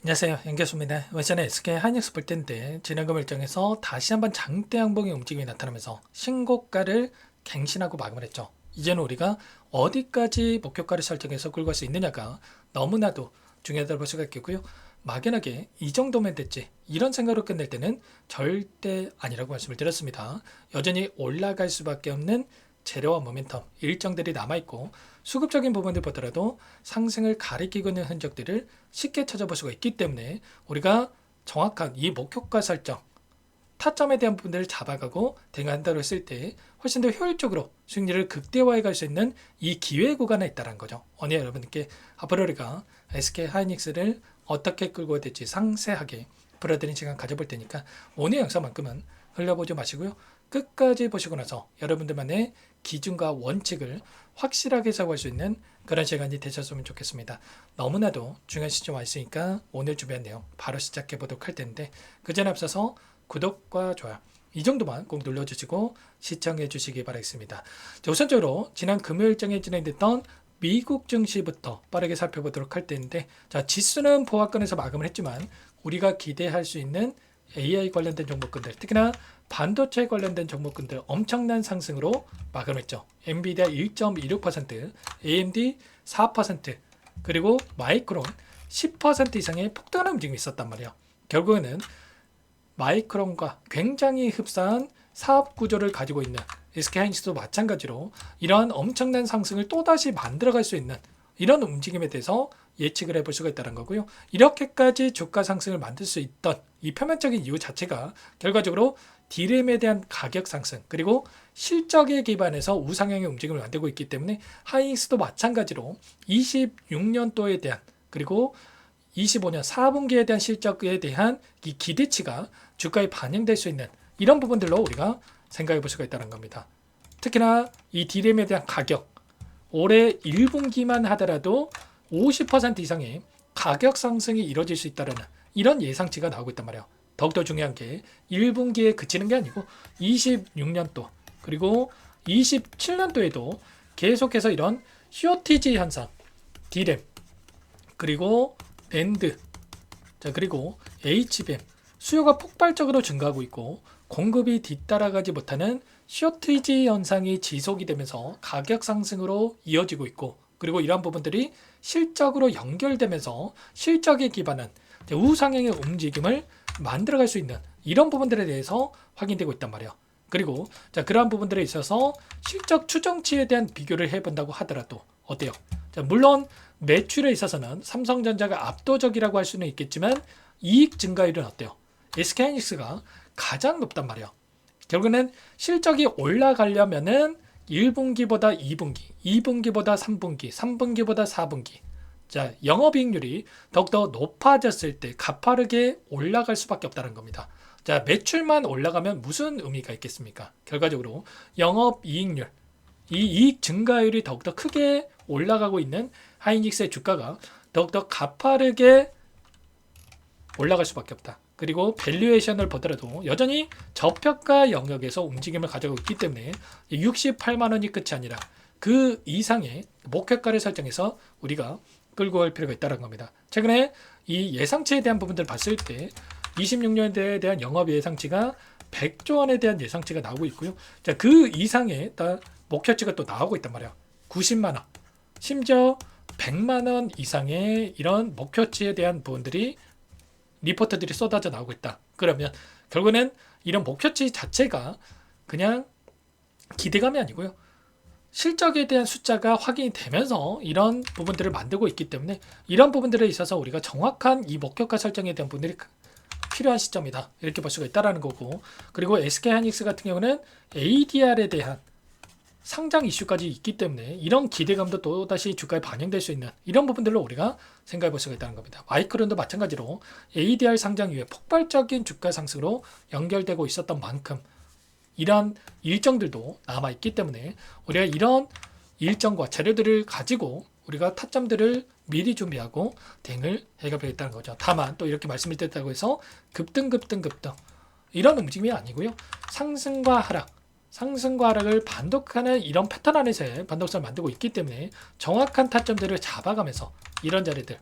안녕하세요. 연결소입니다. 이번 시간에 SK 하이닉스 볼 텐데 진행금 일정에서 다시 한번 장대 양봉의 움직임이 나타나면서 신고가를 갱신하고 마감을 했죠. 이제는 우리가 어디까지 목표가를 설정해서 끌고 갈 수 있느냐가 너무나도 중요하다고 볼 수가 있겠고요. 막연하게 이 정도면 됐지 이런 생각으로 끝낼 때는 절대 아니라고 말씀을 드렸습니다. 여전히 올라갈 수밖에 없는 재료와 모멘텀 일정들이 남아있고 수급적인 부분들 보더라도 상승을 가리키고 있는 흔적들을 쉽게 찾아볼 수가 있기 때문에 우리가 정확한 이 목표가 설정 타점에 대한 부분들을 잡아가고 대응한다고 했을 때 훨씬 더 효율적으로 수익률을 극대화해 갈 수 있는 이 기회 구간에 있다는 거죠. 오늘 여러분께 앞으로 우리가 SK 하이닉스를 어떻게 끌고 가야 될지 상세하게 풀어드리는 시간 가져볼 테니까 오늘 영상만큼은 흘려보지 마시고요. 끝까지 보시고 나서 여러분들만의 기준과 원칙을 확실하게 잡을 수 있는 그런 시간이 되셨으면 좋겠습니다. 너무나도 중요한 시점 와 있으니까 오늘 준비한 내용 바로 시작해 보도록 할 텐데 그 전에 앞서서 구독과 좋아요 이 정도만 꼭 눌러주시고 시청해 주시기 바라겠습니다. 자, 우선적으로 지난 금요일장에 진행됐던 미국 증시부터 빠르게 살펴보도록 할 텐데 자, 지수는 보합권에서 마감을 했지만 우리가 기대할 수 있는 AI 관련된 종목군들 특히나 반도체 관련된 종목군들 엄청난 상승으로 마감했죠. 엔비디아 1.26%, AMD 4%, 그리고 마이크론 10% 이상의 폭등하는 움직임이 있었단 말이에요. 결국에는 마이크론과 굉장히 흡사한 사업 구조를 가지고 있는 SK하이닉스도 마찬가지로 이러한 엄청난 상승을 또다시 만들어갈 수 있는 이런 움직임에 대해서 예측을 해볼 수가 있다는 거고요. 이렇게까지 주가 상승을 만들 수 있던 이 표면적인 이유 자체가 결과적으로 디램에 대한 가격 상승 그리고 실적에 기반해서 우상향의 움직임을 만들고 있기 때문에 하이닉스도 마찬가지로 26년도에 대한 그리고 25년 4분기에 대한 실적에 대한 이 기대치가 주가에 반영될 수 있는 이런 부분들로 우리가 생각해 볼 수가 있다는 겁니다. 특히나 이 디램에 대한 가격 올해 1분기만 하더라도 50% 이상의 가격 상승이 이뤄질 수 있다는 이런 예상치가 나오고 있단 말이에요. 더욱더 중요한 게 1분기에 그치는 게 아니고 26년도 그리고 27년도에도 계속해서 이런 쇼티지 현상, 디램 그리고 낸드 자 그리고 HBM 수요가 폭발적으로 증가하고 있고 공급이 뒤따라가지 못하는 쇼티지 현상이 지속이 되면서 가격 상승으로 이어지고 있고 그리고 이러한 부분들이 실적으로 연결되면서 실적에 기반한 우상향의 움직임을 만들어갈 수 있는 이런 부분들에 대해서 확인되고 있단 말이에요. 그리고 자 그러한 부분들에 있어서 실적 추정치에 대한 비교를 해본다고 하더라도 어때요? 자, 물론 매출에 있어서는 삼성전자가 압도적이라고 할 수는 있겠지만 이익 증가율은 어때요? SK하이닉스가 가장 높단 말이에요. 결국에는 실적이 올라가려면은 1분기보다 2분기, 2분기보다 3분기, 3분기보다 4분기. 자, 영업이익률이 더욱더 높아졌을 때 가파르게 올라갈 수밖에 없다는 겁니다. 자, 매출만 올라가면 무슨 의미가 있겠습니까? 결과적으로 영업이익률, 이 이익 증가율이 더욱더 크게 올라가고 있는 하이닉스의 주가가 더욱더 가파르게 올라갈 수밖에 없다. 그리고 밸류에이션을 보더라도 여전히 저평가 영역에서 움직임을 가져가고 있기 때문에 68만 원이 끝이 아니라 그 이상의 목표가를 설정해서 우리가 끌고 갈 필요가 있다는 겁니다. 최근에 이 예상치에 대한 부분들을 봤을 때 26년도에 대한 영업 예상치가 100조 원에 대한 예상치가 나오고 있고요. 자, 그 이상의 목표치가 또 나오고 있단 말이야. 90만 원, 심지어 100만 원 이상의 이런 목표치에 대한 부분들이 리포트들이 쏟아져 나오고 있다. 그러면 결국에는 이런 목표치 자체가 그냥 기대감이 아니고요. 실적에 대한 숫자가 확인이 되면서 이런 부분들을 만들고 있기 때문에 이런 부분들에 있어서 우리가 정확한 이 목표가 설정에 대한 부분들이 필요한 시점이다. 이렇게 볼 수가 있다는 거고 그리고 SK하이닉스 같은 경우는 ADR에 대한 상장 이슈까지 있기 때문에 이런 기대감도 또다시 주가에 반영될 수 있는 이런 부분들로 우리가 생각해 볼 수가 있다는 겁니다. 마이크론도 마찬가지로 ADR 상장 이후에 폭발적인 주가 상승으로 연결되고 있었던 만큼 이러한 일정들도 남아있기 때문에 우리가 이런 일정과 재료들을 가지고 우리가 타점들을 미리 준비하고 대응을 해가야겠다는 거죠. 다만 또 이렇게 말씀을 드렸다고 해서 급등 이런 움직임이 아니고요. 상승과 하락을 반복하는 이런 패턴 안에서의 반독성을 만들고 있기 때문에 정확한 타점들을 잡아가면서 이런 자리들을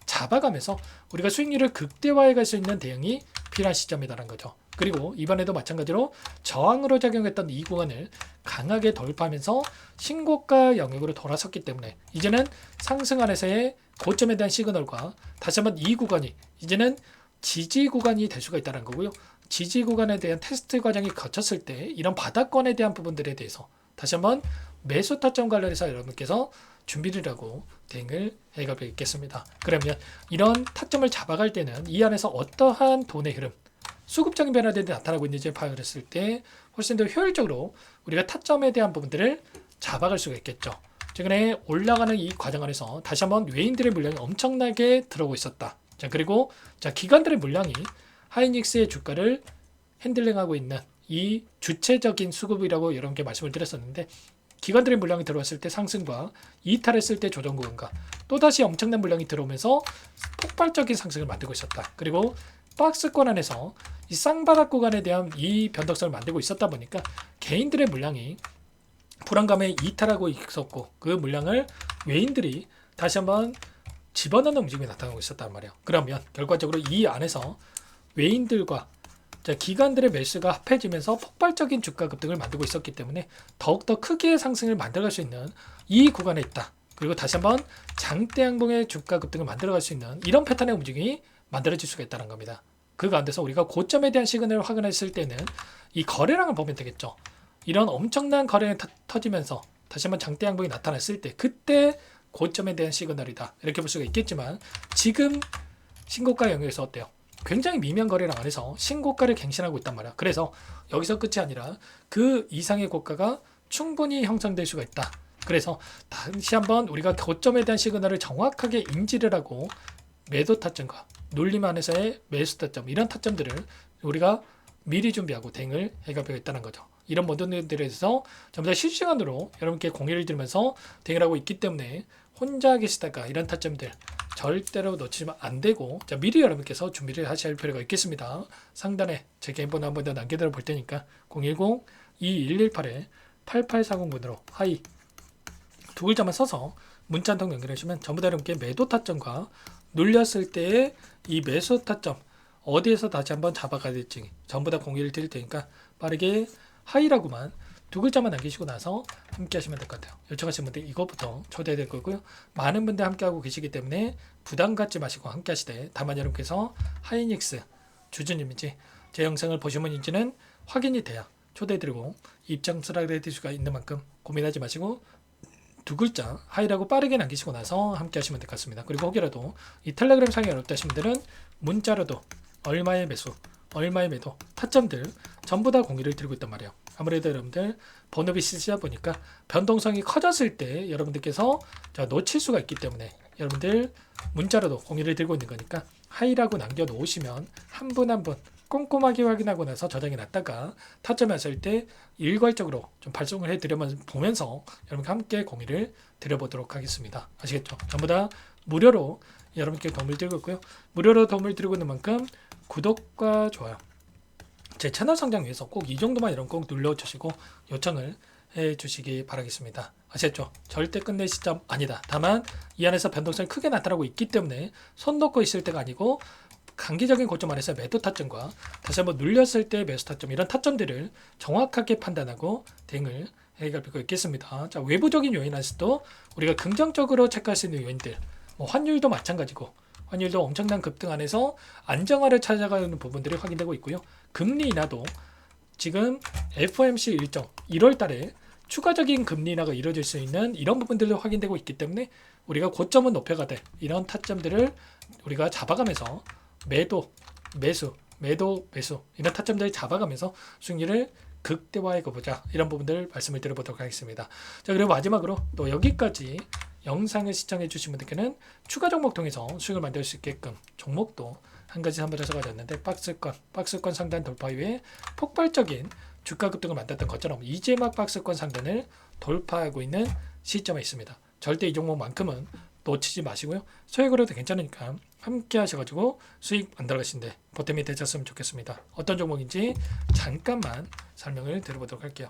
잡아가면서 우리가 수익률을 극대화해 갈 수 있는 대응이 필요한 시점이라는 거죠. 그리고 이번에도 마찬가지로 저항으로 작용했던 이 구간을 강하게 돌파하면서 신고가 영역으로 돌아섰기 때문에 이제는 상승 안에서의 고점에 대한 시그널과 다시 한번 이 구간이 이제는 지지 구간이 될 수가 있다는 거고요. 지지 구간에 대한 테스트 과정이 거쳤을 때 이런 바닥권에 대한 부분들에 대해서 다시 한번 매수 타점 관련해서 여러분께서 준비를 하고 대응을 해가 겠습니다. 그러면 이런 타점을 잡아갈 때는 이 안에서 어떠한 돈의 흐름, 수급적인 변화들이 나타나고 있는지 파악했을 때 훨씬 더 효율적으로 우리가 타점에 대한 부분들을 잡아갈 수가 있겠죠. 최근에 올라가는 이 과정 안에서 다시 한번 외인들의 물량이 엄청나게 들어오고 있었다. 자, 그리고 기관들의 물량이 하이닉스의 주가를 핸들링하고 있는 이 주체적인 수급이라고 여러분께 말씀을 드렸었는데, 기관들의 물량이 들어왔을 때 상승과 이탈했을 때 조정 구간과 또다시 엄청난 물량이 들어오면서 폭발적인 상승을 만들고 있었다. 그리고 박스권 안에서 이 쌍바닥 구간에 대한 이 변덕성을 만들고 있었다 보니까 개인들의 물량이 불안감에 이탈하고 있었고, 그 물량을 외인들이 다시 한번 집어넣는 움직임이 나타나고 있었단 말이에요. 그러면 결과적으로 이 안에서 외인들과 기관들의 매수가 합해지면서 폭발적인 주가 급등을 만들고 있었기 때문에 더욱더 크게 상승을 만들어갈 수 있는 이 구간에 있다. 그리고 다시 한번 장대 양봉의 주가 급등을 만들어갈 수 있는 이런 패턴의 움직임이 만들어질 수가 있다는 겁니다. 그 가운데서 우리가 고점에 대한 시그널을 확인했을 때는 이 거래량을 보면 되겠죠. 이런 엄청난 거래량이 터지면서 다시 한번 장대 양봉이 나타났을 때 그때 고점에 대한 시그널이다. 이렇게 볼 수가 있겠지만 지금 신고가 영역에서 어때요? 굉장히 미미한 거래량 안에서 신고가를 갱신하고 있단 말이야. 그래서 여기서 끝이 아니라 그 이상의 고가가 충분히 형성될 수가 있다. 그래서 다시 한번 우리가 고점에 대한 시그널을 정확하게 인지를 하고 매도 타점과 눌림 안에서의 매수 타점, 이런 타점들을 우리가 미리 준비하고 대응을 해가고 있다는 거죠. 이런 모든 것들에 대해서 전부 다 실시간으로 여러분께 공유를 드리면서 대응을 하고 있기 때문에 혼자 계시다가 이런 타점들 절대로 놓치면 안 되고, 미리 여러분께서 준비를 하셔야 할 필요가 있겠습니다. 상단에 제 개인 번호 한번 더 남겨드려 볼 테니까 010-2118-8840번으로 하이 두 글자만 써서 문자 한 통 연결해 주시면 전부 다 여러분께 매도 타점과 눌렸을 때의 이 매수 타점 어디에서 다시 한번 잡아가야 될지 전부 다 공유를 드릴 테니까 빠르게 하이라고만 두 글자만 남기시고 나서 함께 하시면 될 것 같아요. 요청하신 분들 이것부터 초대될 거고요. 많은 분들 함께 하고 계시기 때문에 부담 갖지 마시고 함께 하시되, 다만 여러분께서 하이닉스 주주님인지 제 영상을 보신 분인지는 확인이 돼야 초대드리고 입장 수락을 해드릴 수가 있는 만큼 고민하지 마시고 두 글자 하이라고 빠르게 남기시고 나서 함께 하시면 될 것 같습니다. 그리고 혹여라도 이 텔레그램 상이 어렵다 하신 분들은 문자로도 얼마의 매수, 얼마의 매도, 타점들 전부 다 공유를 드리고 있단 말이에요. 아무래도 여러분들 본업이 쓰시다 보니까 변동성이 커졌을 때 여러분들께서 놓칠 수가 있기 때문에 여러분들 문자로도 공유를 드리고 있는 거니까 하이라고 남겨놓으시면 한 분 한 분 꼼꼼하게 확인하고 나서 저장해 놨다가 타점이 왔을 때 일괄적으로 좀 발송을 해드리면 보면서 여러분과 함께 공유를 드려보도록 하겠습니다. 아시겠죠? 전부 다 무료로 여러분께 도움을 드리고 있고요. 무료로 도움을 드리고 있는 만큼 구독과 좋아요, 제 채널 성장 위해서 꼭 이 정도만 이런 꼭 눌러주시고 요청을 해주시기 바라겠습니다. 아시겠죠? 절대 끝낼 시점 아니다. 다만 이 안에서 변동성이 크게 나타나고 있기 때문에 손 놓고 있을 때가 아니고 단기적인 고점 안에서 매도 타점과 다시 한번 눌렸을 때 매수 타점, 이런 타점들을 정확하게 판단하고 대응을 해갈 필요가 있겠습니다. 외부적인 요인 안에서도 우리가 긍정적으로 체크할 수 있는 요인들, 환율도 마찬가지고 환율도 엄청난 급등 안에서 안정화를 찾아가는 부분들이 확인되고 있고요. 금리 인하도 지금 FOMC 일정 1월 달에 추가적인 금리 인하가 이루어질 수 있는 이런 부분들도 확인되고 있기 때문에 우리가 고점은 높여가되 이런 타점들을 우리가 잡아가면서 매도, 매수, 매도, 매수 이런 타점들을 잡아가면서 수익률을 극대화해 보자, 이런 부분들 말씀을 드려보도록 하겠습니다. 그리고 마지막으로 또 여기까지 영상을 시청해 주신 분들께는 추가 종목 통해서 수익을 만들 수 있게끔 종목도 한 가지 선보여서 가졌는데, 박스권 상단 돌파 이후에 폭발적인 주가 급등을 만났던 것처럼 이제 막 박스권 상단을 돌파하고 있는 시점에 있습니다. 절대 이 종목만큼은 놓치지 마시고요. 소액으로도 괜찮으니까 함께 하셔가지고 수익 만들어 가신데 보탬이 되셨으면 좋겠습니다. 어떤 종목인지 잠깐만 설명을 드려보도록 할게요.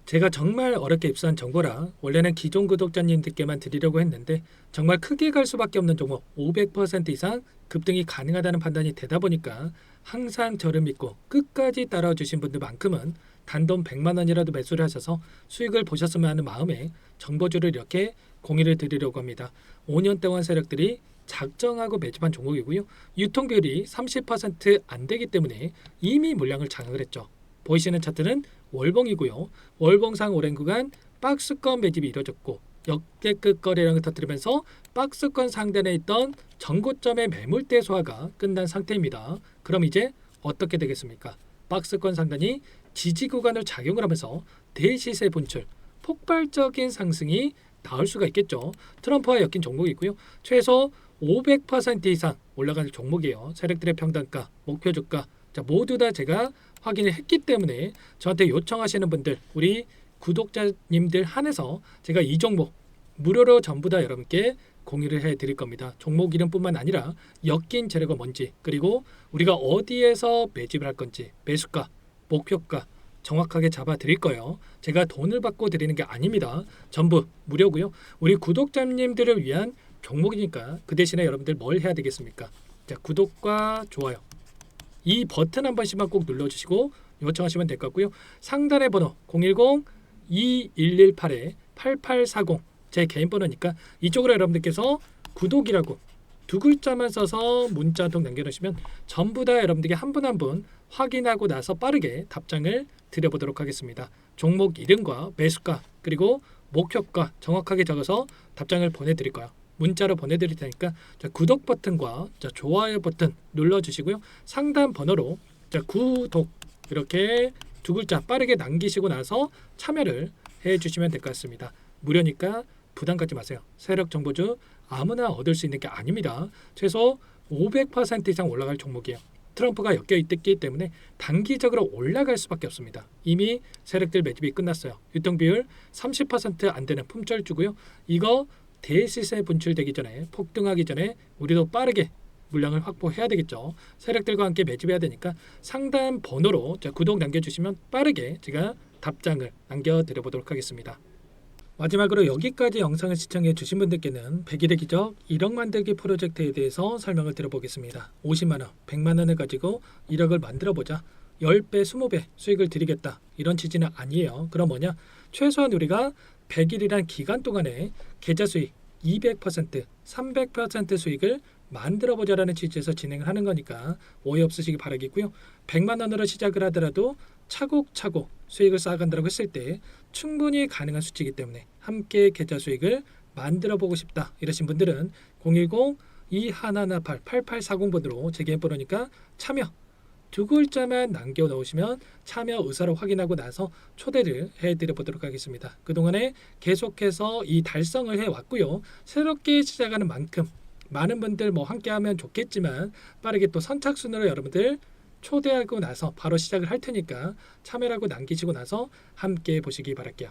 제가 정말 어렵게 입수한 정보라 원래는 기존 구독자님들께만 드리려고 했는데 정말 크게 갈 수밖에 없는 종목 500% 이상 급등이 가능하다는 판단이 되다 보니까 항상 저를 믿고 끝까지 따라와 주신 분들만큼은 단돈 100만 원이라도 매수를 하셔서 수익을 보셨으면 하는 마음에 정보주를 이렇게 공유를 드리려고 합니다. 5년 동안 세력들이 작정하고 매집한 종목이고요. 유통비율이 30%안 되기 때문에 이미 물량을 장악을 했죠. 보이시는 차트는 월봉이고요. 월봉상 오랜 구간 박스권 매집이 이뤄졌고 역대급 거래량을 터뜨리면서 박스권 상단에 있던 전고점의 매물대 소화가 끝난 상태입니다. 그럼 이제 어떻게 되겠습니까? 박스권 상단이 지지 구간을 작용을 하면서 대시세 분출, 폭발적인 상승이 나올 수가 있겠죠. 트럼프와 엮인 종목이고요. 최소 500% 이상 올라갈 종목이에요. 세력들의 평단가, 목표 주가 모두 다 제가 확인을 했기 때문에 저한테 요청하시는 분들, 우리 구독자님들 한해서 제가 이 종목 무료로 전부 다 여러분께 공유를 해드릴 겁니다. 종목 이름뿐만 아니라 엮인 재료가 뭔지, 그리고 우리가 어디에서 매집을 할 건지, 매수가, 목표가 정확하게 잡아 드릴 거예요. 제가 돈을 받고 드리는 게 아닙니다. 전부 무료고요. 우리 구독자님들을 위한 종목이니까 그 대신에 여러분들 뭘 해야 되겠습니까? 자, 구독과 좋아요 이 버튼 한 번씩만 꼭 눌러주시고 요청하시면 될 것 같고요. 상단의 번호 010-2118-8840 제 개인 번호니까 이쪽으로 여러분들께서 구독이라고 두 글자만 써서 문자 한 통 남겨놓으시면 전부 다 여러분들께 한 분 한 분 확인하고 나서 빠르게 답장을 드려보도록 하겠습니다. 종목 이름과 매수가 그리고 목표가 정확하게 적어서 답장을 보내드릴 거예요. 문자로 보내드릴 테니까 자, 구독 버튼과 자, 좋아요 버튼 눌러주시고요. 상단 번호로 자, 구독 이렇게 두 글자 빠르게 남기시고 나서 참여를 해주시면 될 것 같습니다. 무료니까 부담 갖지 마세요. 세력 정보주 아무나 얻을 수 있는 게 아닙니다. 최소 500% 이상 올라갈 종목이에요. 트럼프가 엮여 있기 때문에 단기적으로 올라갈 수밖에 없습니다. 이미 세력들 매집이 끝났어요. 유통비율 30%안 되는 품절주고요. 이거 대시세 분출되기 전에 폭등하기 전에 우리도 빠르게 물량을 확보해야 되겠죠. 세력들과 함께 매집해야 되니까 상단 번호로 구독 남겨주시면 빠르게 제가 답장을 남겨드려보도록 하겠습니다. 마지막으로 여기까지 영상을 시청해 주신 분들께는 100일의 기적 1억 만들기 프로젝트에 대해서 설명을 드려보겠습니다. 50만원, 100만원을 가지고 1억을 만들어보자. 10배, 20배 수익을 드리겠다. 이런 취지는 아니에요. 그럼 뭐냐? 최소한 우리가 100일이란 기간 동안에 계좌 수익 200%, 300% 수익을 만들어보자라는 취지에서 진행을 하는 거니까 오해 없으시기 바라겠고요. 100만 원으로 시작을 하더라도 차곡차곡 수익을 쌓아간다고 했을 때 충분히 가능한 수치이기 때문에 함께 계좌 수익을 만들어보고 싶다 이러신 분들은 010-2118-8840번으로 제 개인 번호니까 참여 두 글자만 남겨 놓으시면 참여 의사를 확인하고 나서 초대를 해드려 보도록 하겠습니다. 그동안에 계속해서 이 달성을 해왔고요. 새롭게 시작하는 만큼 많은 분들 함께하면 좋겠지만 빠르게 또 선착순으로 여러분들 초대하고 나서 바로 시작을 할 테니까 참여라고 남기시고 나서 함께 보시기 바랄게요.